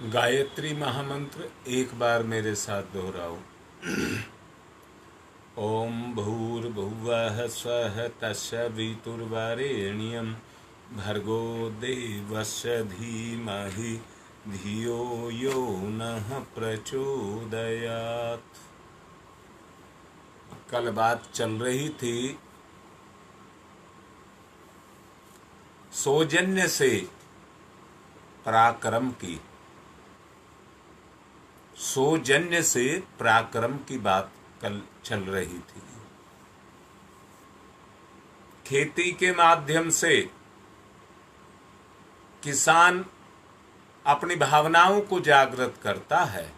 गायत्री महामंत्र एक बार मेरे साथ दोहराओ। ओम भूर्भुवः स्वः तत्सवितुर्वरेण्यं भर्गो देवस्य धीमहि धियो यो नः प्रचोदयात्। कल बात चल रही थी सौजन्य से पराक्रम की। सौजन्य से पराक्रम की बात कल चल रही थी। खेती के माध्यम से किसान अपनी भावनाओं को जागृत करता है।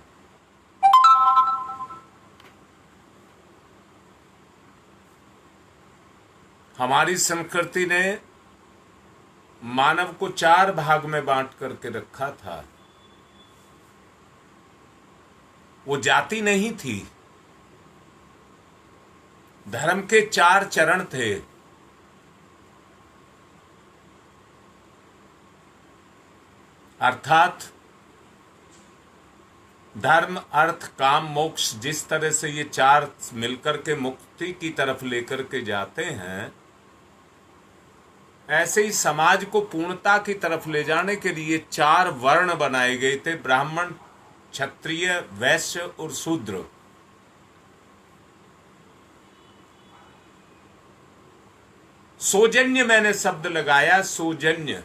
हमारी संस्कृति ने मानव को 4 भाग में बांट करके रखा था। वो जाति नहीं थी, धर्म के 4 चरण थे। अर्थात धर्म, अर्थ, काम, मोक्ष, जिस तरह से ये 4 मिलकर के मुक्ति की तरफ लेकर के जाते हैं, ऐसे ही समाज को पूर्णता की तरफ ले जाने के लिए 4 वर्ण बनाए गए थे: ब्राह्मण, क्षत्रिय, वैश्य और शूद्र। सौजन्य मैंने शब्द लगाया। सौजन्य,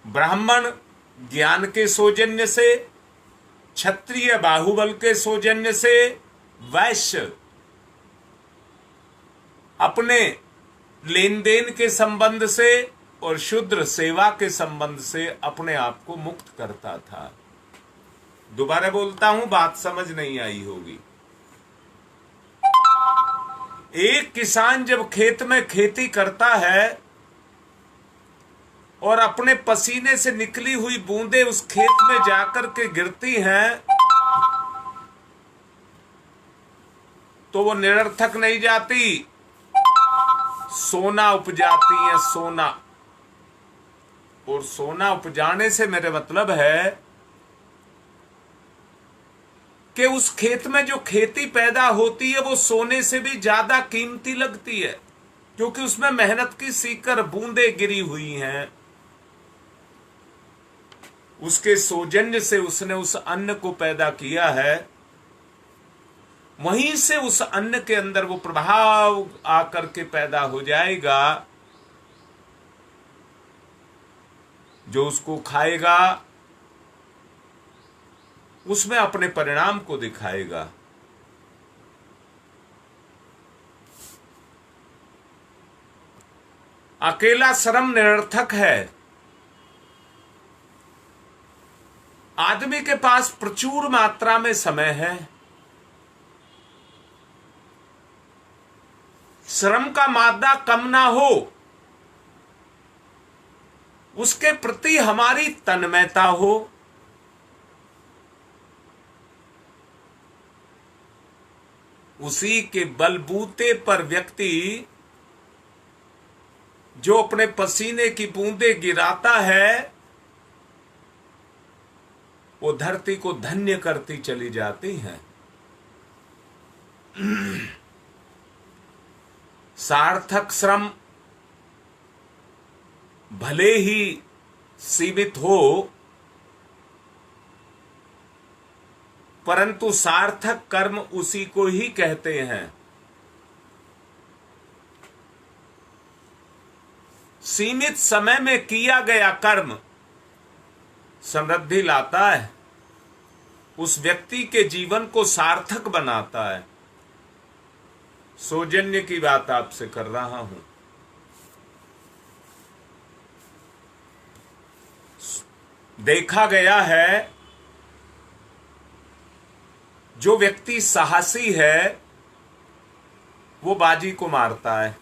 ब्राह्मण ज्ञान के सौजन्य से, क्षत्रिय बाहुबल के सौजन्य से, वैश्य अपने लेन देन के संबंध से और शूद्र सेवा के संबंध से अपने आप को मुक्त करता था। दोबारा बोलता हूं, बात समझ नहीं आई होगी। एक किसान जब खेत में खेती करता है और अपने पसीने से निकली हुई बूंदें उस खेत में जाकर के गिरती हैं, तो वो निरर्थक नहीं जाती, सोना उपजाती है। सोना, और सोना उपजाने से मेरे मतलब है कि उस खेत में जो खेती पैदा होती है वो सोने से भी ज्यादा कीमती लगती है, क्योंकि उसमें मेहनत की सीकर बूंदें गिरी हुई हैं। उसके सौजन्य से उसने उस अन्न को पैदा किया है, वहीं से उस अन्न के अंदर वो प्रभाव आकर के पैदा हो जाएगा। जो उसको खाएगा उसमें अपने परिणाम को दिखाएगा। अकेला श्रम निरर्थक है। आदमी के पास प्रचुर मात्रा में समय है। श्रम का मादा कम ना हो, उसके प्रति हमारी तन्मयता हो। उसी के बलबूते पर व्यक्ति जो अपने पसीने की बूंदें गिराता है, वो धरती को धन्य करती चली जाती हैं। सार्थक श्रम भले ही सीमित हो, परंतु सार्थक कर्म उसी को ही कहते हैं। सीमित समय में किया गया कर्म समृद्धि लाता है, उस व्यक्ति के जीवन को सार्थक बनाता है। सौजन्य की बात आपसे कर रहा हूं। देखा गया है, जो व्यक्ति साहसी है वो बाजी को मारता है।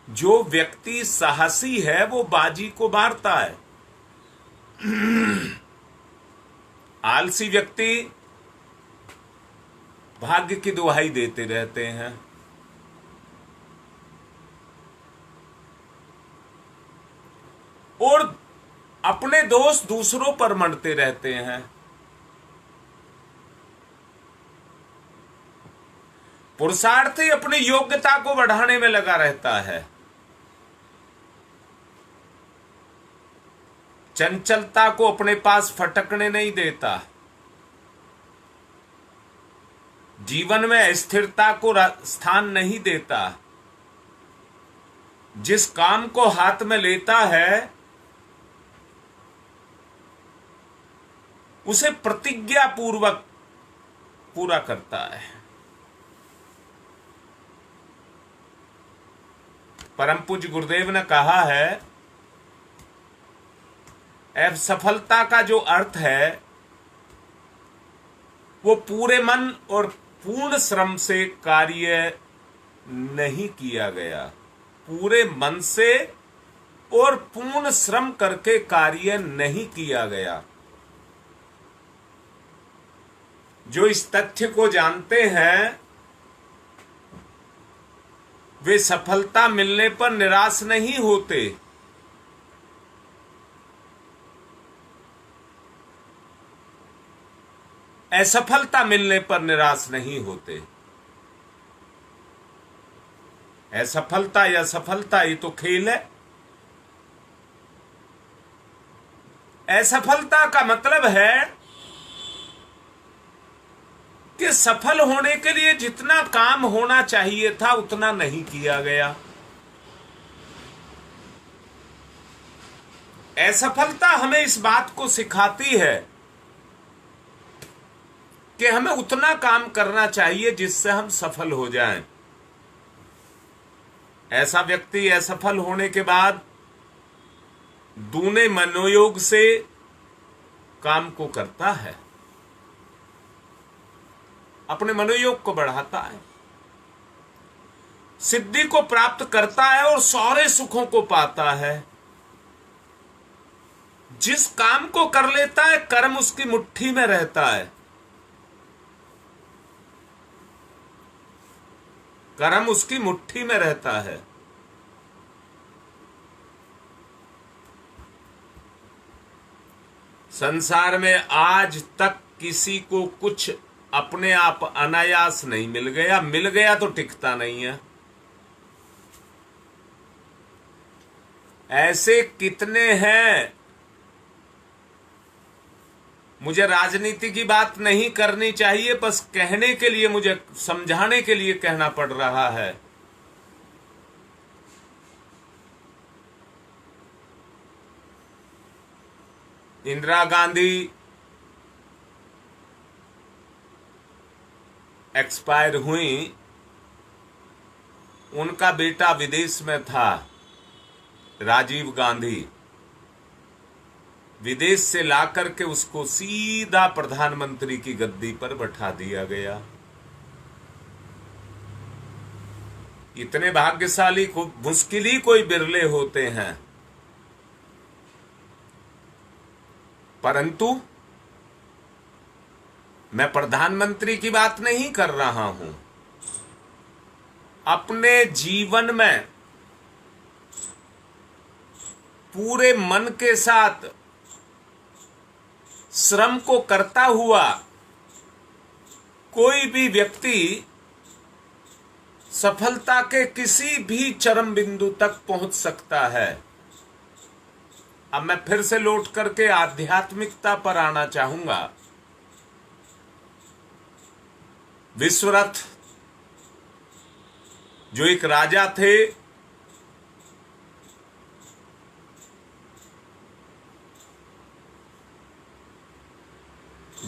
जो व्यक्ति साहसी है वो बाजी को मारता है। आलसी व्यक्ति भाग्य की दुहाई देते रहते हैं। और अपने दोष दूसरों पर मढ़ते रहते हैं। पुरुषार्थी अपनी योग्यता को बढ़ाने में लगा रहता है, चंचलता को अपने पास फटकने नहीं देता, जीवन में स्थिरता को स्थान नहीं देता। जिस काम को हाथ में लेता है उसे प्रतिज्ञा पूर्वक पूरा करता है। परम पूज्य गुरुदेव ने कहा है, असफलता का जो अर्थ है वो पूरे मन और पूर्ण श्रम से कार्य नहीं किया गया। पूरे मन से और पूर्ण श्रम करके कार्य नहीं किया गया। जो इस तथ्य को जानते हैं वे सफलता मिलने पर निराश नहीं होते। असफलता मिलने पर निराश नहीं होते। असफलता या सफलता ये तो खेल है। असफलता का मतलब है कि सफल होने के लिए जितना काम होना चाहिए था उतना नहीं किया गया। असफलता हमें इस बात को सिखाती है कि हमें उतना काम करना चाहिए जिससे हम सफल हो जाएं। ऐसा व्यक्ति असफल होने के बाद दूने मनोयोग से काम को करता है, अपने मनोयोग को बढ़ाता है, सिद्धि को प्राप्त करता है और सारे सुखों को पाता है। जिस काम को कर लेता है कर्म उसकी मुट्ठी में रहता है। कर्म उसकी मुट्ठी में रहता है। संसार में आज तक किसी को कुछ अपने आप अनायास नहीं मिल गया। मिल गया तो टिकता नहीं है। ऐसे कितने हैं। मुझे राजनीति की बात नहीं करनी चाहिए, बस कहने के लिए, मुझे समझाने के लिए कहना पड़ रहा है। इंदिरा गांधी एक्सपायर हुई, उनका बेटा विदेश में था, राजीव गांधी। विदेश से लाकर के उसको सीधा प्रधानमंत्री की गद्दी पर बैठा दिया गया। इतने भाग्यशाली को मुश्किल ही कोई बिरले होते हैं। परंतु मैं प्रधानमंत्री की बात नहीं कर रहा हूं। अपने जीवन में पूरे मन के साथ श्रम को करता हुआ कोई भी व्यक्ति सफलता के किसी भी चरम बिंदु तक पहुंच सकता है। अब मैं फिर से लौट करके आध्यात्मिकता पर आना चाहूंगा। विश्वरथ जो एक राजा थे,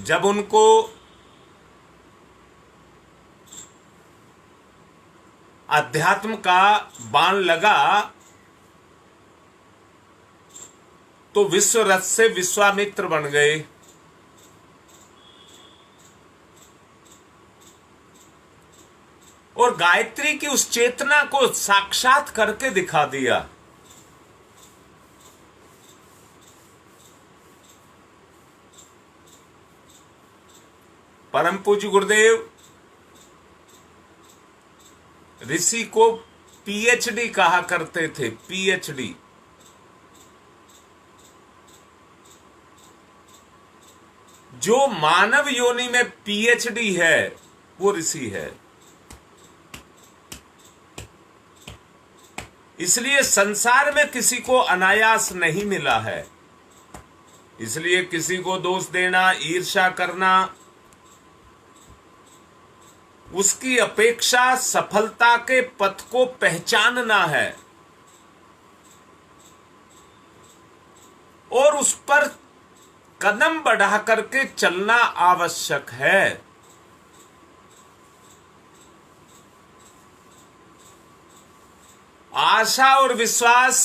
जब उनको अध्यात्म का बाण लगा तो विश्वरथ से विश्वामित्र बन गए। और गायत्री की उस चेतना को साक्षात करके दिखा दिया। परम पूज्य गुरुदेव ऋषि को पीएचडी कहा करते थे। पीएचडी जो मानव योनि में पीएचडी है वो ऋषि है। इसलिए संसार में किसी को अनायास नहीं मिला है। इसलिए किसी को दोष देना, ईर्ष्या करना, उसकी अपेक्षा सफलता के पथ को पहचानना है और उस पर कदम बढ़ा करके चलना आवश्यक है। आशा और विश्वास,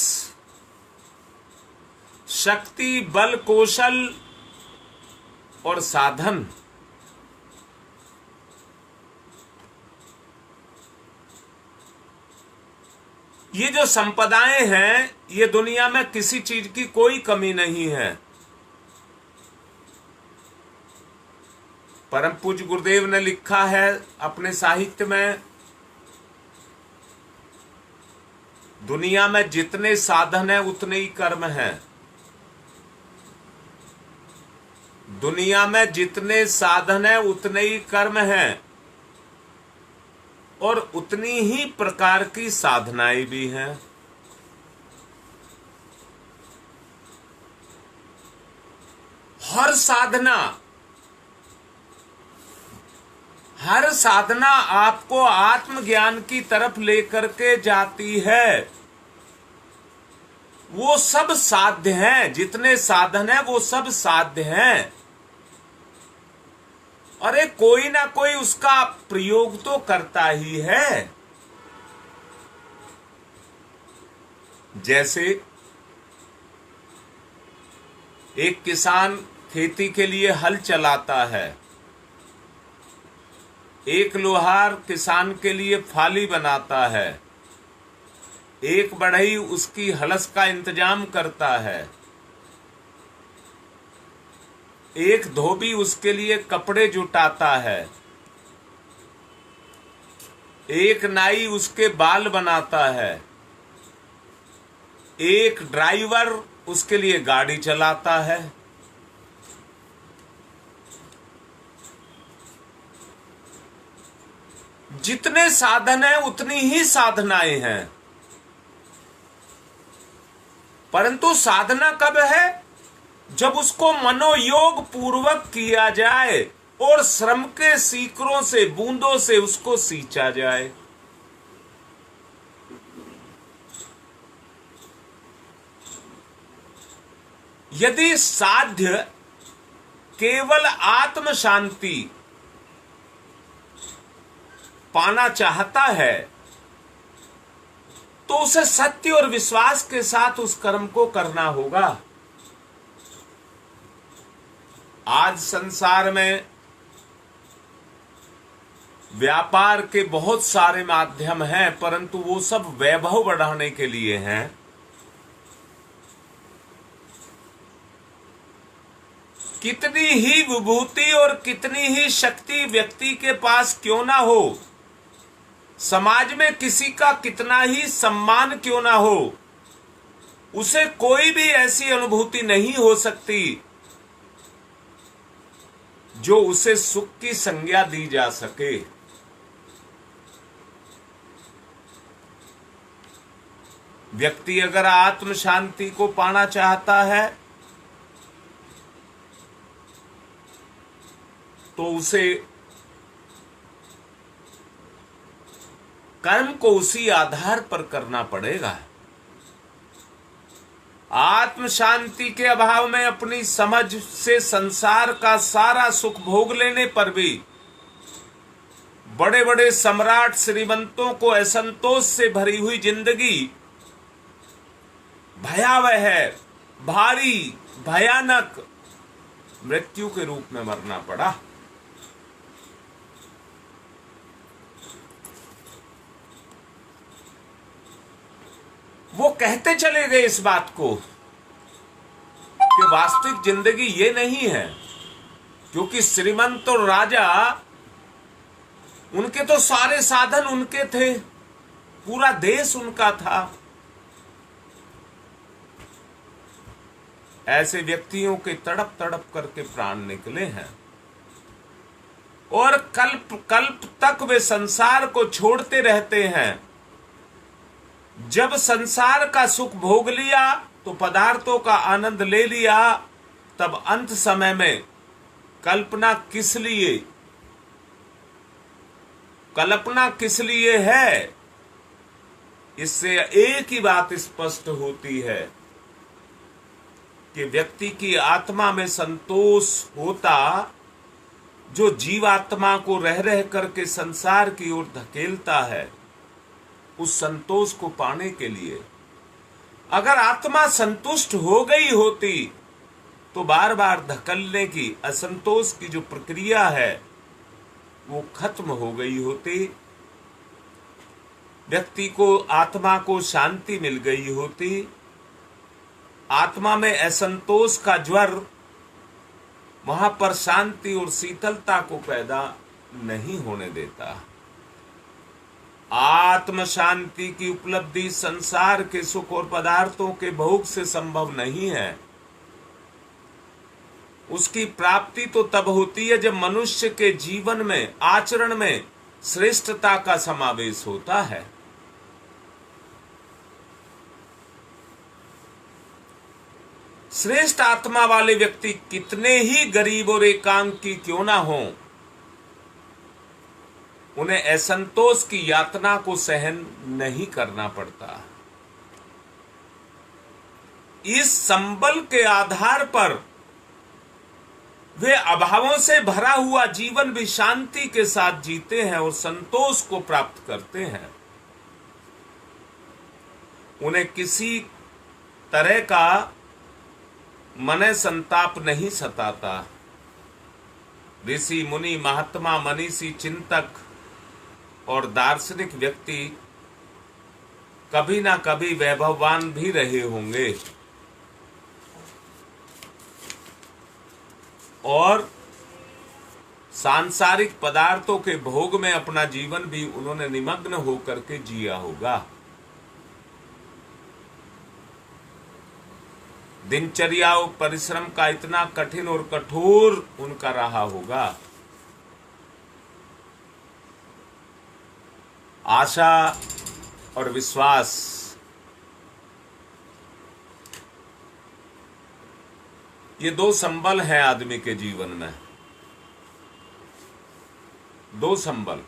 शक्ति, बल, कौशल और साधन, ये जो संपदाएं हैं, ये दुनिया में किसी चीज की कोई कमी नहीं है। परम पूज्य गुरुदेव ने लिखा है अपने साहित्य में, दुनिया में जितने साधन है उतने ही कर्म हैं। दुनिया में जितने साधन है उतने ही कर्म हैं और उतनी ही प्रकार की साधनाएं भी हैं। हर साधना आपको आत्मज्ञान की तरफ लेकर के जाती है। वो सब साध्य हैं, जितने साधन हैं वो सब साध्य हैं। अरे कोई ना कोई उसका प्रयोग तो करता ही है। जैसे एक किसान खेती के लिए हल चलाता है, एक लोहार किसान के लिए फाली बनाता है, एक बढ़ई उसकी हलस का इंतजाम करता है, एक धोबी उसके लिए कपड़े जुटाता है, एक नाई उसके बाल बनाता है, एक ड्राइवर उसके लिए गाड़ी चलाता है। जितने साधन हैं उतनी ही साधनाएं हैं, परंतु साधना कब है? जब उसको मनोयोग पूर्वक किया जाए और श्रम के सीकरों से, बूंदों से उसको सींचा जाए। यदि साध्य केवल आत्म शांति पाना चाहता है तो उसे सत्य और विश्वास के साथ उस कर्म को करना होगा। आज संसार में व्यापार के बहुत सारे माध्यम हैं, परंतु वो सब वैभव बढ़ाने के लिए हैं। कितनी ही विभूति और कितनी ही शक्ति व्यक्ति के पास क्यों ना हो, समाज में किसी का कितना ही सम्मान क्यों ना हो, उसे कोई भी ऐसी अनुभूति नहीं हो सकती जो उसे सुख की संज्ञा दी जा सके। व्यक्ति अगर आत्म शांति को पाना चाहता है तो उसे कर्म को उसी आधार पर करना पड़ेगा। आत्म शांति के अभाव में अपनी समझ से संसार का सारा सुख भोग लेने पर भी बड़े बड़े सम्राट श्रीमंतों को असंतोष से भरी हुई जिंदगी भयावह है, भारी भयानक मृत्यु के रूप में मरना पड़ा। वो कहते चले गए इस बात को कि वास्तविक जिंदगी ये नहीं है, क्योंकि श्रीमंत और राजा, उनके तो सारे साधन उनके थे, पूरा देश उनका था। ऐसे व्यक्तियों के तड़प तड़प करके प्राण निकले हैं और कल्प कल्प तक वे संसार को छोड़ते रहते हैं। जब संसार का सुख भोग लिया तो पदार्थों का आनंद ले लिया, तब अंत समय में कल्पना किस लिए है, इससे एक ही बात स्पष्ट होती है कि व्यक्ति की आत्मा में संतोष होता, जो जीवात्मा को रह रह करके संसार की ओर धकेलता है, उस संतोष को पाने के लिए अगर आत्मा संतुष्ट हो गई होती तो बार बार धकेलने की, असंतोष की जो प्रक्रिया है वो खत्म हो गई होती, व्यक्ति को, आत्मा को शांति मिल गई होती। आत्मा में असंतोष का ज्वर वहां पर शांति और शीतलता को पैदा नहीं होने देता। आत्म शांति की उपलब्धि संसार के सुख और पदार्थों के भोग से संभव नहीं है। उसकी प्राप्ति तो तब होती है जब मनुष्य के जीवन में, आचरण में श्रेष्ठता का समावेश होता है। श्रेष्ठ आत्मा वाले व्यक्ति कितने ही गरीब और एकांकी क्यों ना हों, उन्हें असंतोष की यातना को सहन नहीं करना पड़ता। इस संबल के आधार पर वे अभावों से भरा हुआ जीवन भी शांति के साथ जीते हैं और संतोष को प्राप्त करते हैं। उन्हें किसी तरह का मन संताप नहीं सताता। ऋषि मुनि महात्मा मनीषी चिंतक और दार्शनिक व्यक्ति कभी ना कभी वैभववान भी रहे होंगे और सांसारिक पदार्थों के भोग में अपना जीवन भी उन्होंने निमग्न होकर के जिया होगा। दिनचर्या और परिश्रम का इतना कठिन और कठोर उनका रहा होगा। आशा और विश्वास, ये दो संबल हैं आदमी के जीवन में, दो संबल।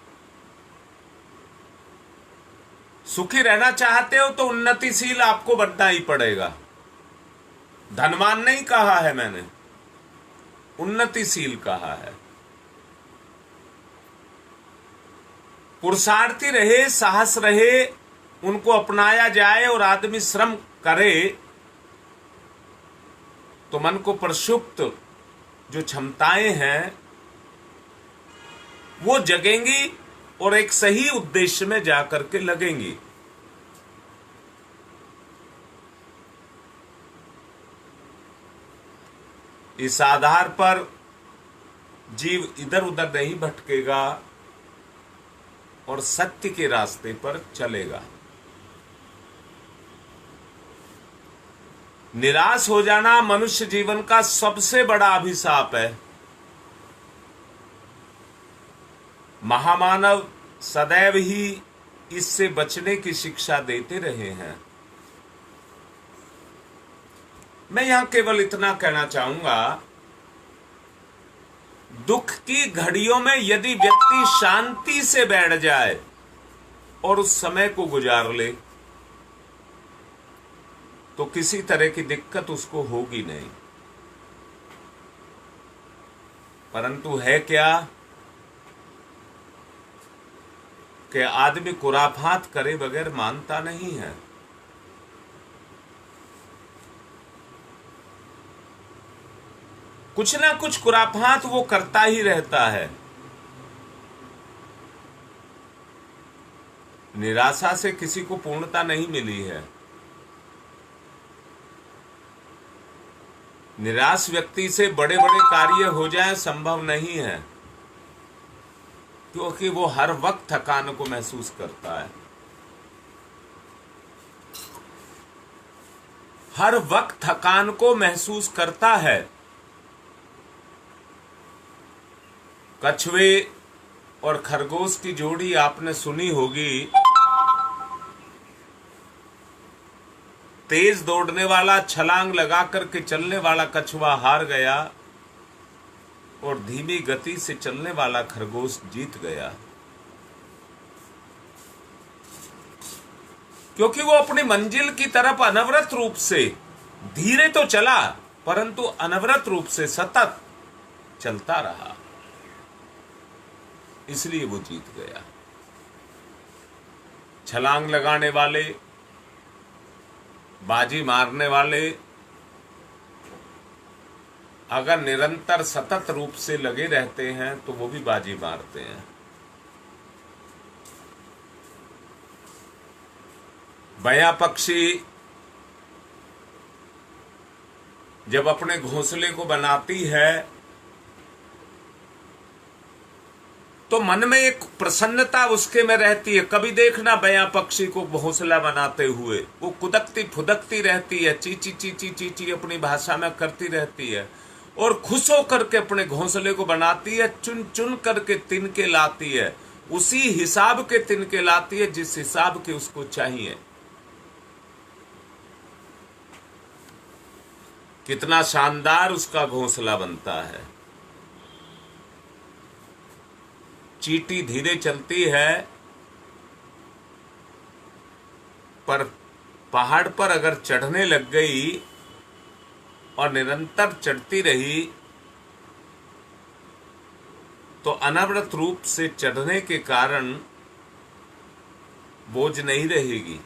सुखी रहना चाहते हो तो उन्नतिशील आपको बनना ही पड़ेगा। धनवान नहीं कहा है मैंने, उन्नतिशील कहा है। पुरुषार्थी रहे, साहस रहे, उनको अपनाया जाए और आदमी श्रम करे तो मन को प्रक्षुब्ध जो क्षमताएं हैं वो जगेंगी और एक सही उद्देश्य में जाकर के लगेंगी। इस आधार पर जीव इधर उधर नहीं भटकेगा और सत्य के रास्ते पर चलेगा। निराश हो जाना मनुष्य जीवन का सबसे बड़ा अभिशाप है। महामानव सदैव ही इससे बचने की शिक्षा देते रहे हैं। मैं यहां केवल इतना कहना चाहूंगा, दुख की घड़ियों में यदि व्यक्ति शांति से बैठ जाए और उस समय को गुजार ले तो किसी तरह की दिक्कत उसको होगी नहीं। परंतु है क्या कि आदमी खुराफात करे बगैर मानता नहीं है। कुछ ना कुछ खुराफात वो करता ही रहता है। निराशा से किसी को पूर्णता नहीं मिली है। निराश व्यक्ति से बड़े बड़े कार्य हो जाए संभव नहीं है, क्योंकि वो हर वक्त थकान को महसूस करता है। हर वक्त थकान को महसूस करता है। कछुए और खरगोश की जोड़ी आपने सुनी होगी। तेज दौड़ने वाला, छलांग लगा करके चलने वाला कछुआ हार गया और धीमी गति से चलने वाला खरगोश जीत गया, क्योंकि वो अपनी मंजिल की तरफ अनवरत रूप से, धीरे तो चला परंतु अनवरत रूप से सतत चलता रहा, इसलिए वो जीत गया। छलांग लगाने वाले, बाजी मारने वाले अगर निरंतर सतत रूप से लगे रहते हैं तो वो भी बाजी मारते हैं। बया पक्षी जब अपने घोंसले को बनाती है तो मन में एक प्रसन्नता उसके में रहती है। कभी देखना बया पक्षी को घोंसला बनाते हुए, वो कुदकती फुदकती रहती है, चीची चीची चीची अपनी भाषा में करती रहती है और खुश होकर के अपने घोंसले को बनाती है। चुन चुन करके तिनके लाती है, उसी हिसाब के तिनके लाती है जिस हिसाब के उसको चाहिए। कितना शानदार उसका घोंसला बनता है। चींटी धीरे चलती है, पर पहाड़ पर अगर चढ़ने लग गई और निरंतर चढ़ती रही तो अनवरत रूप से चढ़ने के कारण बोझ नहीं रहेगी,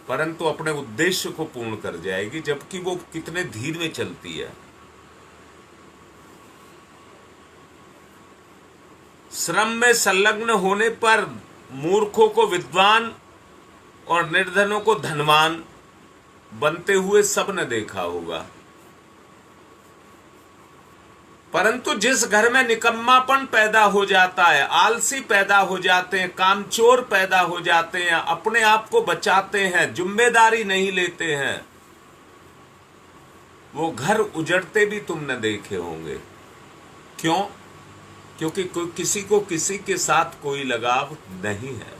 परंतु अपने उद्देश्य को पूर्ण कर जाएगी, जबकि वो कितने धीरे में चलती है। श्रम में संलग्न होने पर मूर्खों को विद्वान और निर्धनों को धनवान बनते हुए सबने देखा होगा, परंतु जिस घर में निकम्मापन पैदा हो जाता है, आलसी पैदा हो जाते हैं, कामचोर पैदा हो जाते हैं, अपने आप को बचाते हैं, जिम्मेदारी नहीं लेते हैं, वो घर उजड़ते भी तुमने देखे होंगे। क्यों? क्योंकि किसी को किसी के साथ कोई लगाव नहीं है।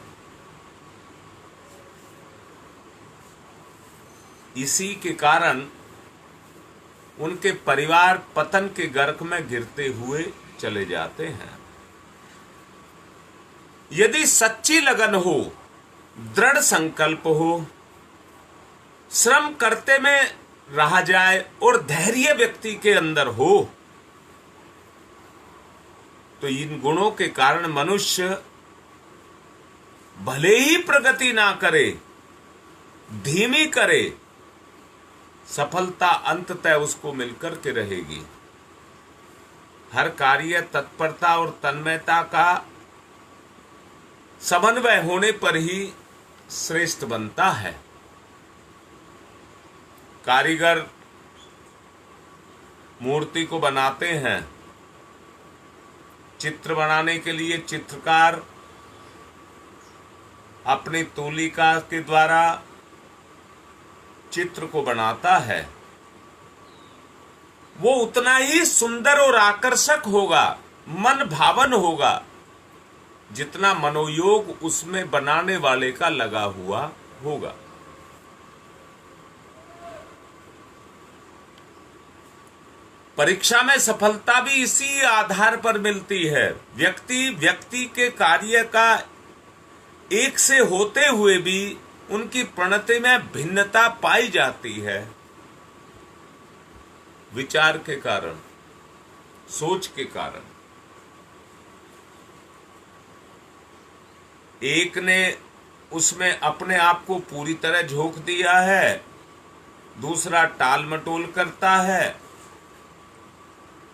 इसी के कारण उनके परिवार पतन के गर्क में गिरते हुए चले जाते हैं। यदि सच्ची लगन हो, दृढ़ संकल्प हो, श्रम करते में रहा जाए और धैर्य व्यक्ति के अंदर हो, तो इन गुणों के कारण मनुष्य भले ही प्रगति ना करे, धीमी करे, सफलता अंततः उसको मिलकर के रहेगी। हर कार्य तत्परता और तन्मयता का समन्वय होने पर ही श्रेष्ठ बनता है। कारीगर मूर्ति को बनाते हैं, चित्र बनाने के लिए चित्रकार अपनी तूलिका के द्वारा चित्र को बनाता है। वो उतना ही सुंदर और आकर्षक होगा, मन भावन होगा, जितना मनोयोग उसमें बनाने वाले का लगा हुआ होगा। परीक्षा में सफलता भी इसी आधार पर मिलती है। व्यक्ति के कार्य का एक से होते हुए भी उनकी प्रणति में भिन्नता पाई जाती है, विचार के कारण, सोच के कारण। एक ने उसमें अपने आप को पूरी तरह झोंक दिया है, दूसरा टाल मटोल करता है,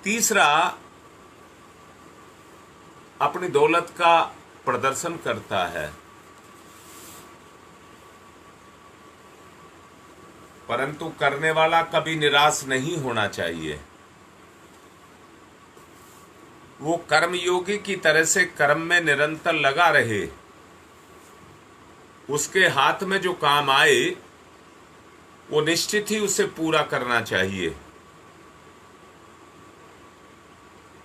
तीसरा अपनी दौलत का प्रदर्शन करता है। परंतु करने वाला कभी निराश नहीं होना चाहिए। वो कर्मयोगी की तरह से कर्म में निरंतर लगा रहे, उसके हाथ में जो काम आए वो निश्चित ही उसे पूरा करना चाहिए।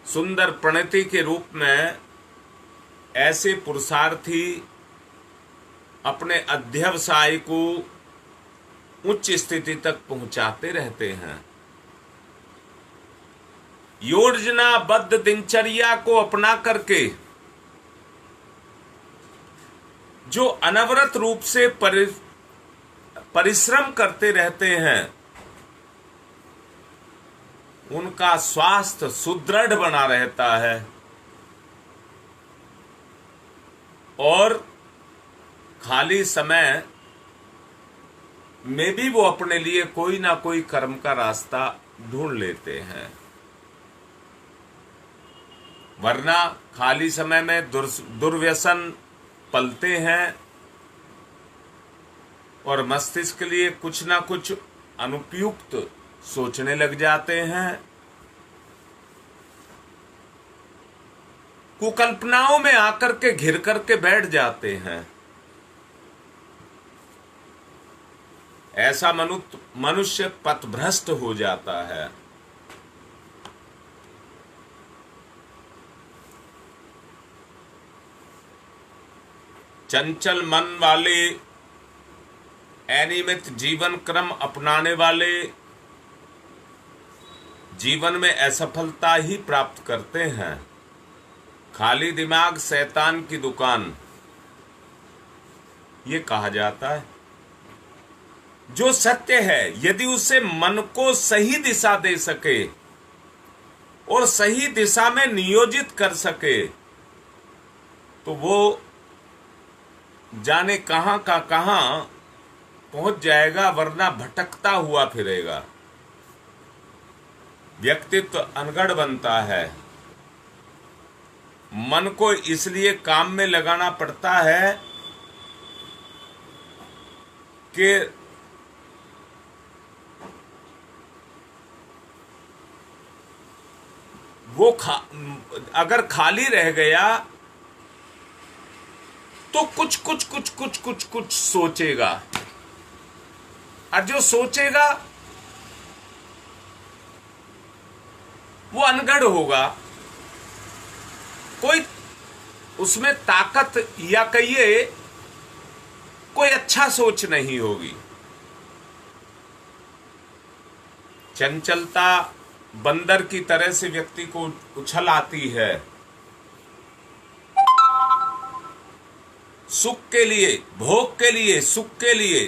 सुंदर प्रणति के रूप में ऐसे पुरुषार्थी अपने अध्यवसाय को उच्च स्थिति तक पहुंचाते रहते हैं। योजनाबद्ध दिनचर्या को अपना करके जो अनवरत रूप से परिश्रम करते रहते हैं, उनका स्वास्थ्य सुदृढ़ बना रहता है और खाली समय में भी वो अपने लिए कोई ना कोई कर्म का रास्ता ढूंढ लेते हैं। वरना खाली समय में दुर्व्यसन पलते हैं और मस्तिष्क के लिए कुछ ना कुछ अनुपयुक्त सोचने लग जाते हैं। कुकल्पनाओं में आकर के घिर करके बैठ जाते हैं। ऐसा मनुष्य पथभ्रष्ट हो जाता है। चंचल मन वाले, अनियमित जीवन क्रम अपनाने वाले जीवन में असफलता ही प्राप्त करते हैं। खाली दिमाग शैतान की दुकान, ये कहा जाता है। जो सत्य है, यदि उसे मन को सही दिशा दे सके और सही दिशा में नियोजित कर सके तो वो जाने कहां का कहां पहुंच जाएगा, वरना भटकता हुआ फिरेगा। व्यक्तित्व अनगढ़ बनता है। मन को इसलिए काम में लगाना पड़ता है कि वो अगर खाली रह गया तो कुछ सोचेगा, और जो सोचेगा वो अनगढ़ होगा। कोई उसमें ताकत या कहिए कोई अच्छा सोच नहीं होगी। चंचलता बंदर की तरह से व्यक्ति को उछल आती है। सुख के लिए, भोग के लिए, सुख के लिए,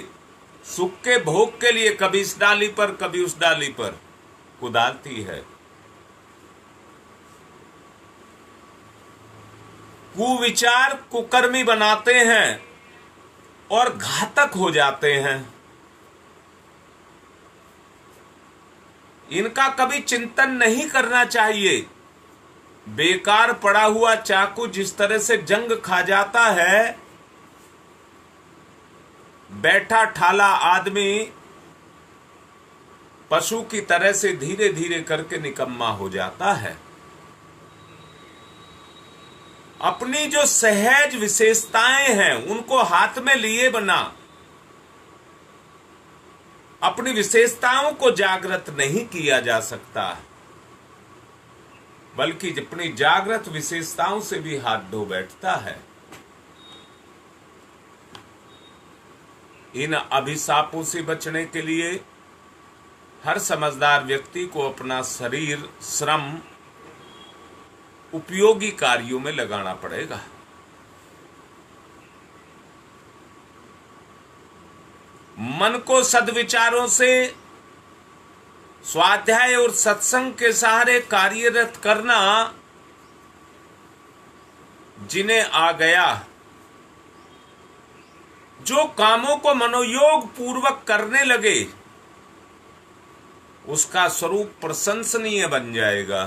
सुख के भोग के लिए कभी इस डाली पर कभी उस डाली पर कुदालती है। कुविचार कुकर्मी बनाते हैं और घातक हो जाते हैं। इनका कभी चिंतन नहीं करना चाहिए। बेकार पड़ा हुआ चाकू जिस तरह से जंग खा जाता है, बैठा ठाला आदमी पशु की तरह से धीरे धीरे करके निकम्मा हो जाता है। अपनी जो सहज विशेषताएं हैं उनको हाथ में लिए बिना अपनी विशेषताओं को जागृत नहीं किया जा सकता, बल्कि अपनी जागृत विशेषताओं से भी हाथ धो बैठता है। इन अभिशापों से बचने के लिए हर समझदार व्यक्ति को अपना शरीर श्रम उपयोगी कार्यों में लगाना पड़ेगा। मन को सद्विचारों से स्वाध्याय और सत्संग के सहारे कार्यरत करना जिन्हें आ गया, जो कामों को मनोयोग पूर्वक करने लगे, उसका स्वरूप प्रशंसनीय बन जाएगा,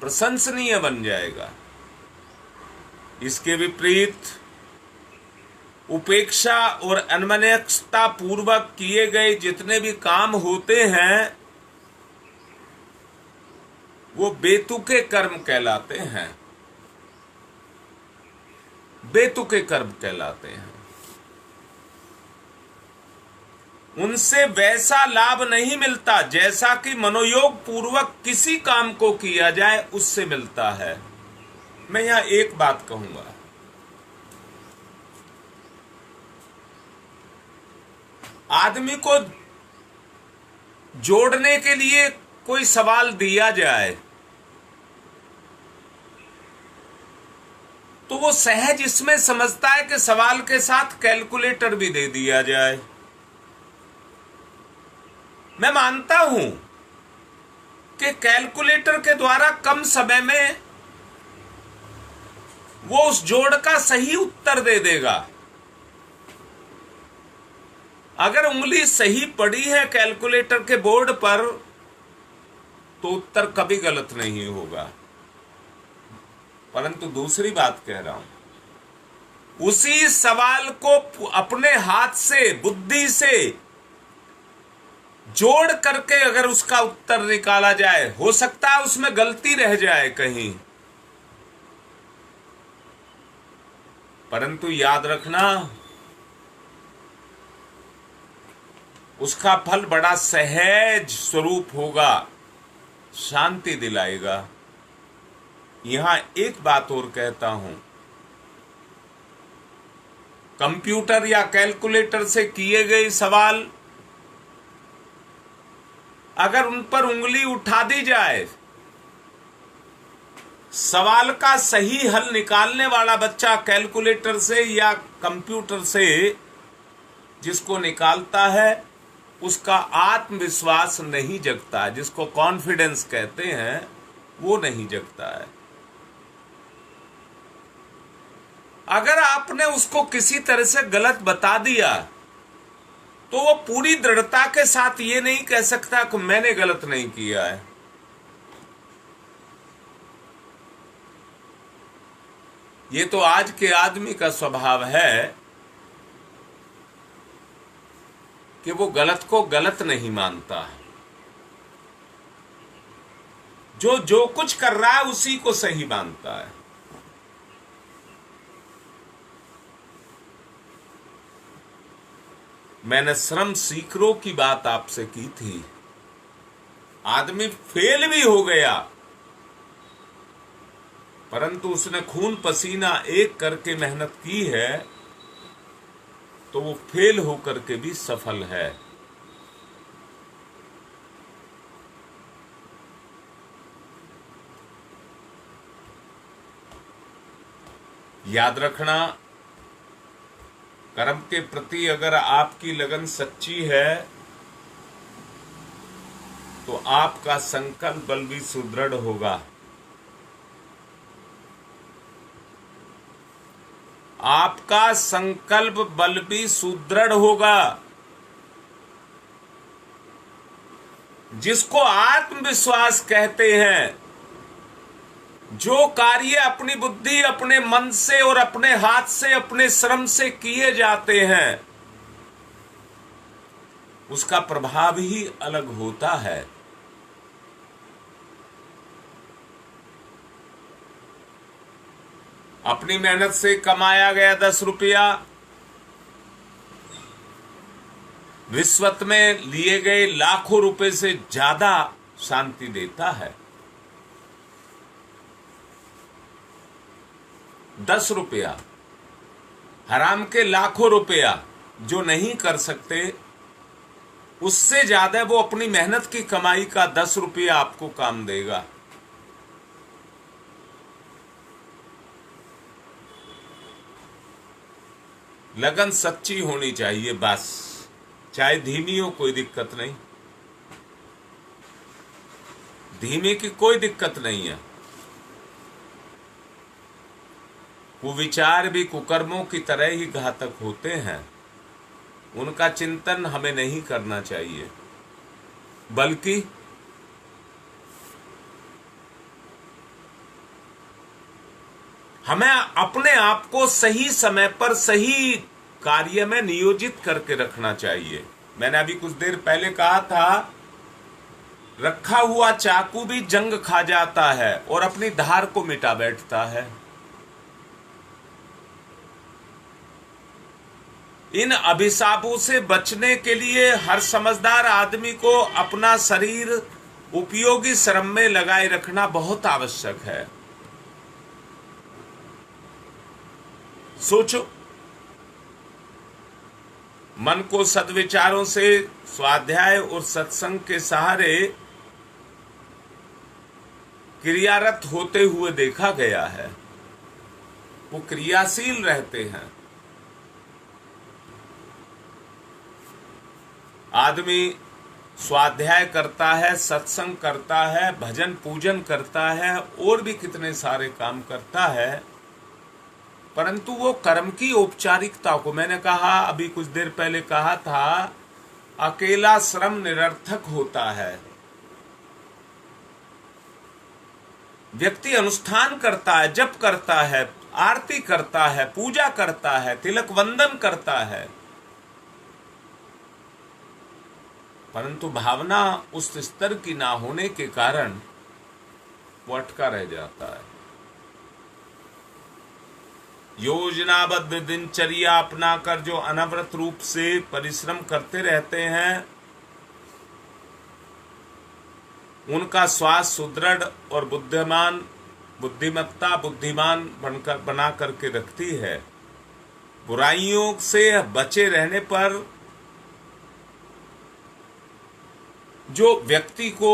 प्रशंसनीय बन जाएगा। इसके विपरीत उपेक्षा और अनमनस्कता पूर्वक किए गए जितने भी काम होते हैं वो बेतुके कर्म कहलाते हैं। बेतुके कर्म कहलाते हैं। उनसे वैसा लाभ नहीं मिलता जैसा कि मनोयोग पूर्वक किसी काम को किया जाए उससे मिलता है। मैं यहां एक बात कहूंगा, आदमी को जोड़ने के लिए कोई सवाल दिया जाए तो वो सहज इसमें समझता है कि सवाल के साथ कैलकुलेटर भी दे दिया जाए। मैं मानता हूं कि कैलकुलेटर के द्वारा कम समय में वो उस जोड़ का सही उत्तर दे देगा। अगर उंगली सही पड़ी है कैलकुलेटर के बोर्ड पर तो उत्तर कभी गलत नहीं होगा। परंतु दूसरी बात कह रहा हूं, उसी सवाल को अपने हाथ से, बुद्धि से जोड़ करके अगर उसका उत्तर निकाला जाए, हो सकता है उसमें गलती रह जाए कहीं, परंतु याद रखना उसका फल बड़ा सहज स्वरूप होगा, शांति दिलाएगा। यहां एक बात और कहता हूं, कंप्यूटर या कैलकुलेटर से किए गए सवाल अगर उन पर उंगली उठा दी जाए, सवाल का सही हल निकालने वाला बच्चा कैलकुलेटर से या कंप्यूटर से जिसको निकालता है उसका आत्मविश्वास नहीं जगता, जिसको कॉन्फिडेंस कहते हैं, वो नहीं जगता है। अगर आपने उसको किसी तरह से गलत बता दिया तो वो पूरी दृढ़ता के साथ ये नहीं कह सकता कि मैंने गलत नहीं किया है। ये तो आज के आदमी का स्वभाव है कि वो गलत को गलत नहीं मानता, जो कुछ कर रहा है उसी को सही मानता है। मैंने श्रम सीकरों की बात आपसे की थी। आदमी फेल भी हो गया परंतु उसने खून पसीना एक करके मेहनत की है तो वो फेल होकर के भी सफल है। याद रखना, कर्म के प्रति अगर आपकी लगन सच्ची है तो आपका संकल्प बल भी सुदृढ़ होगा। आपका संकल्प बल भी सुदृढ़ होगा। जिसको आत्मविश्वास कहते हैं, जो कार्य अपनी बुद्धि, अपने मन से और अपने हाथ से, अपने श्रम से किए जाते हैं, उसका प्रभाव ही अलग होता है। अपनी मेहनत से कमाया गया 10 रुपया रिश्वत में लिए गए लाखों रुपए से ज्यादा शांति देता है। 10 रुपया हराम के लाखों रुपया जो नहीं कर सकते, उससे ज्यादा वो अपनी मेहनत की कमाई का 10 रुपया आपको काम देगा। लगन सच्ची होनी चाहिए बस, चाहे धीमी हो कोई दिक्कत नहीं, धीमी की कोई दिक्कत नहीं है। कुविचार भी कुकर्मों की तरह ही घातक होते हैं, उनका चिंतन हमें नहीं करना चाहिए, बल्कि हमें अपने आप को सही समय पर सही कार्य में नियोजित करके रखना चाहिए। मैंने अभी कुछ देर पहले कहा था, रखा हुआ चाकू भी जंग खा जाता है और अपनी धार को मिटा बैठता है। इन अभिशापों से बचने के लिए हर समझदार आदमी को अपना शरीर उपयोगी श्रम में लगाए रखना बहुत आवश्यक है। सोचो, मन को सद्विचारों से स्वाध्याय और सत्संग के सहारे क्रियारत होते हुए देखा गया है। वो क्रियाशील रहते हैं। आदमी स्वाध्याय करता है, सत्संग करता है, भजन पूजन करता है और भी कितने सारे काम करता है, परंतु वो कर्म की औपचारिकता को, मैंने कहा अभी कुछ देर पहले कहा था, अकेला श्रम निरर्थक होता है। व्यक्ति अनुष्ठान करता है, जप करता है, आरती करता है, पूजा करता है, तिलक वंदन करता है, परंतु भावना उस स्तर की ना होने के कारण वो अटका रह जाता है। योजनाबद्ध दिनचर्या अपनाकर जो अनवरत रूप से परिश्रम करते रहते हैं, उनका स्वास्थ्य सुदृढ़ और बुद्धिमान बना करके रखती है। बुराइयों से बचे रहने पर जो व्यक्ति को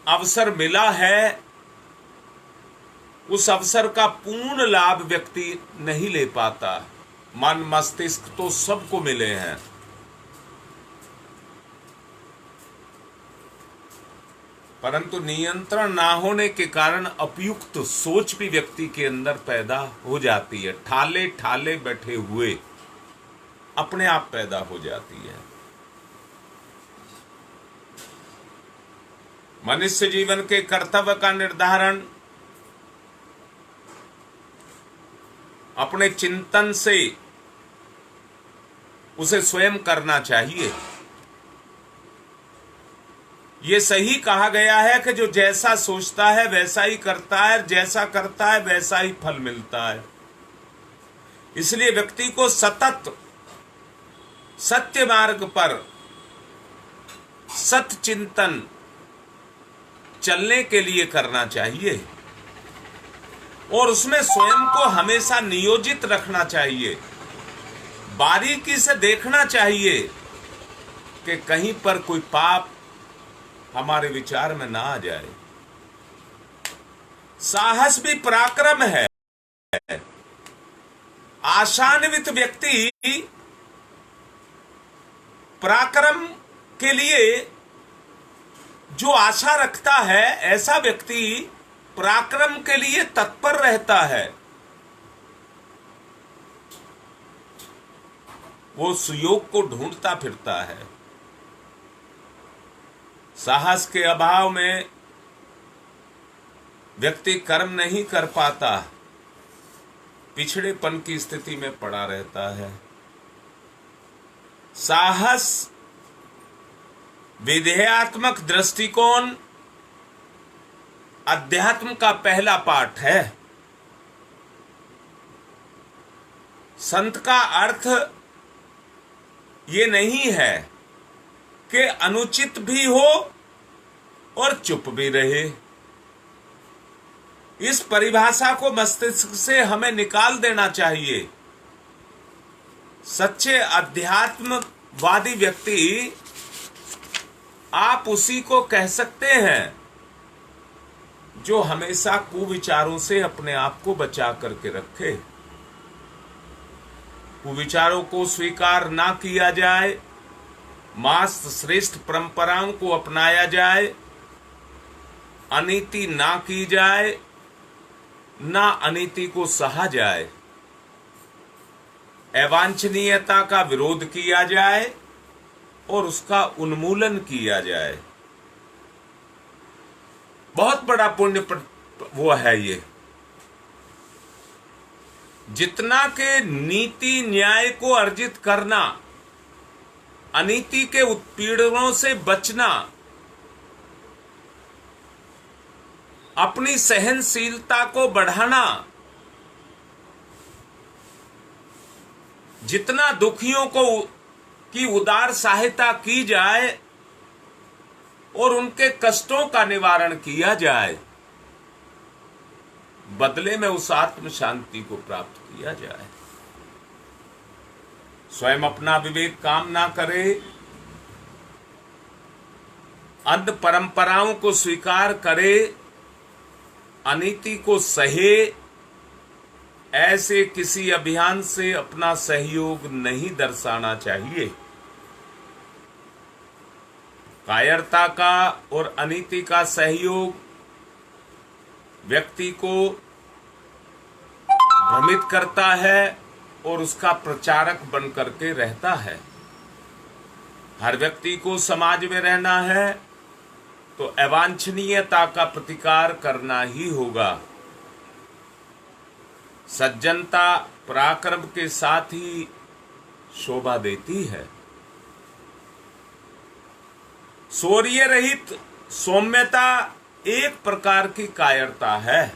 अवसर मिला है, उस अवसर का पूर्ण लाभ व्यक्ति नहीं ले पाता। मन मस्तिष्क तो सबको मिले हैं, परंतु नियंत्रण ना होने के कारण उपयुक्त सोच भी व्यक्ति के अंदर पैदा हो जाती है। ठाले ठाले बैठे हुए अपने आप पैदा हो जाती है। मनुष्य जीवन के कर्तव्य का निर्धारण अपने चिंतन से उसे स्वयं करना चाहिए। ये सही कहा गया है कि जो जैसा सोचता है वैसा ही करता है, जैसा करता है वैसा ही फल मिलता है। इसलिए व्यक्ति को सतत सत्य मार्ग पर सत चिंतन चलने के लिए करना चाहिए और उसमें स्वयं को हमेशा नियोजित रखना चाहिए। बारीकी से देखना चाहिए कि कहीं पर कोई पाप हमारे विचार में ना आ जाए। साहस भी पराक्रम है। आशान्वित व्यक्ति पराक्रम के लिए जो आशा रखता है, ऐसा व्यक्ति पराक्रम के लिए तत्पर रहता है। वो सुयोग को ढूंढता फिरता है। साहस के अभाव में व्यक्ति कर्म नहीं कर पाता, पिछड़ेपन की स्थिति में पड़ा रहता है। साहस विधेयात्मक दृष्टिकोण अध्यात्म का पहला पाठ है। संत का अर्थ ये नहीं है कि अनुचित भी हो और चुप भी रहे। इस परिभाषा को मस्तिष्क से हमें निकाल देना चाहिए। सच्चे अध्यात्मवादी व्यक्ति आप उसी को कह सकते हैं जो हमेशा कुविचारों से अपने आप को बचा करके रखे। कुविचारों को स्वीकार ना किया जाए, मास्त श्रेष्ठ परंपराओं को अपनाया जाए, अनीति ना की जाए, ना अनीति को सहा जाए, अवांछनीयता का विरोध किया जाए और उसका उन्मूलन किया जाए। बहुत बड़ा पुण्य वो है ये। जितना के नीति न्याय को अर्जित करना, अनीति के उत्पीड़नों से बचना, अपनी सहनशीलता को बढ़ाना, जितना दुखियों को की उदार सहायता की जाए और उनके कष्टों का निवारण किया जाए, बदले में उस आत्म शांति को प्राप्त किया जाए। स्वयं अपना विवेक काम ना करे, अंध परंपराओं को स्वीकार करे, अनीति को सहे, ऐसे किसी अभियान से अपना सहयोग नहीं दर्शाना चाहिए। कायरता का और अनीति का सहयोग व्यक्ति को भ्रमित करता है और उसका प्रचारक बन करके रहता है। हर व्यक्ति को समाज में रहना है तो अवांछनीयता का प्रतिकार करना ही होगा। सज्जनता पराक्रम के साथ ही शोभा देती है। शौर्य रहित सौम्यता एक प्रकार की कायरता है,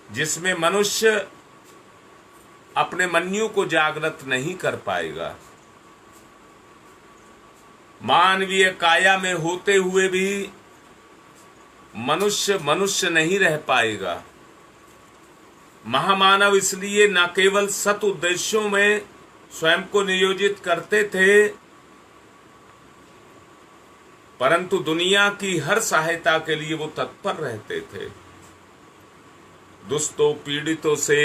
जिसमें मनुष्य अपने मन्यु को जागृत नहीं कर पाएगा। मानवीय काया में होते हुए भी मनुष्य मनुष्य नहीं रह पाएगा। महामानव इसलिए न केवल सत उद्देश्यों में स्वयं को नियोजित करते थे, परंतु दुनिया की हर सहायता के लिए वो तत्पर रहते थे। दुष्टों पीड़ितों से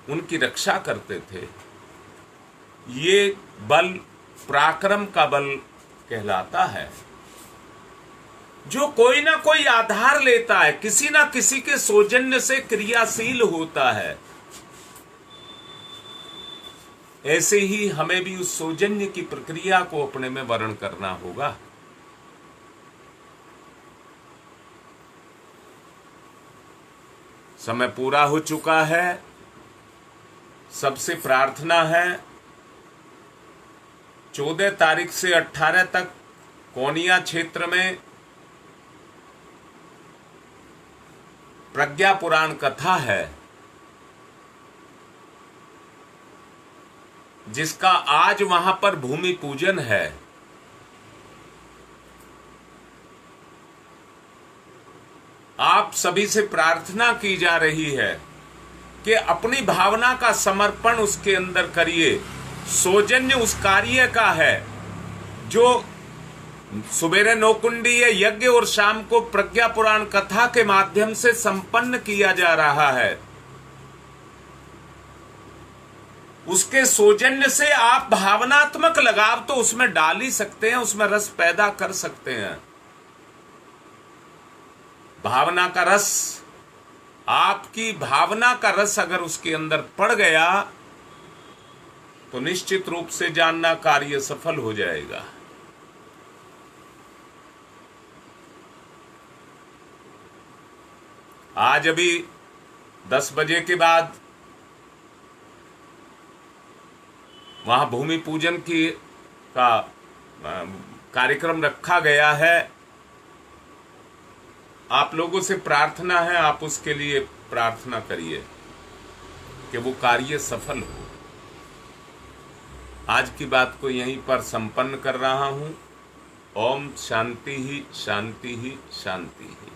उनकी रक्षा करते थे। ये बल पराक्रम का बल कहलाता है, जो कोई ना कोई आधार लेता है, किसी ना किसी के सौजन्य से क्रियाशील होता है। ऐसे ही हमें भी उस सौजन्य की प्रक्रिया को अपने में वर्ण करना होगा। समय पूरा हो चुका है। सबसे प्रार्थना है 14 तारीख से 18 तक कोनिया क्षेत्र में प्रज्ञा पुराण कथा है, जिसका आज वहां पर भूमि पूजन है। आप सभी से प्रार्थना की जा रही है कि अपनी भावना का समर्पण उसके अंदर करिए। सौजन्य उस कार्य का है जो सुबेरे नौकुंडीय यज्ञ और शाम को प्रज्ञा पुराण कथा के माध्यम से संपन्न किया जा रहा है। उसके सौजन्य से आप भावनात्मक लगाव तो उसमें डाल ही सकते हैं, उसमें रस पैदा कर सकते हैं। भावना का रस, आपकी भावना का रस अगर उसके अंदर पड़ गया तो निश्चित रूप से जानना कार्य सफल हो जाएगा। आज अभी 10 बजे के बाद वहां भूमि पूजन की का कार्यक्रम रखा गया है। आप लोगों से प्रार्थना है, आप उसके लिए प्रार्थना करिए कि वो कार्य सफल हो। आज की बात को यहीं पर संपन्न कर रहा हूं। ओम शांति ही शांति ही शांति ही।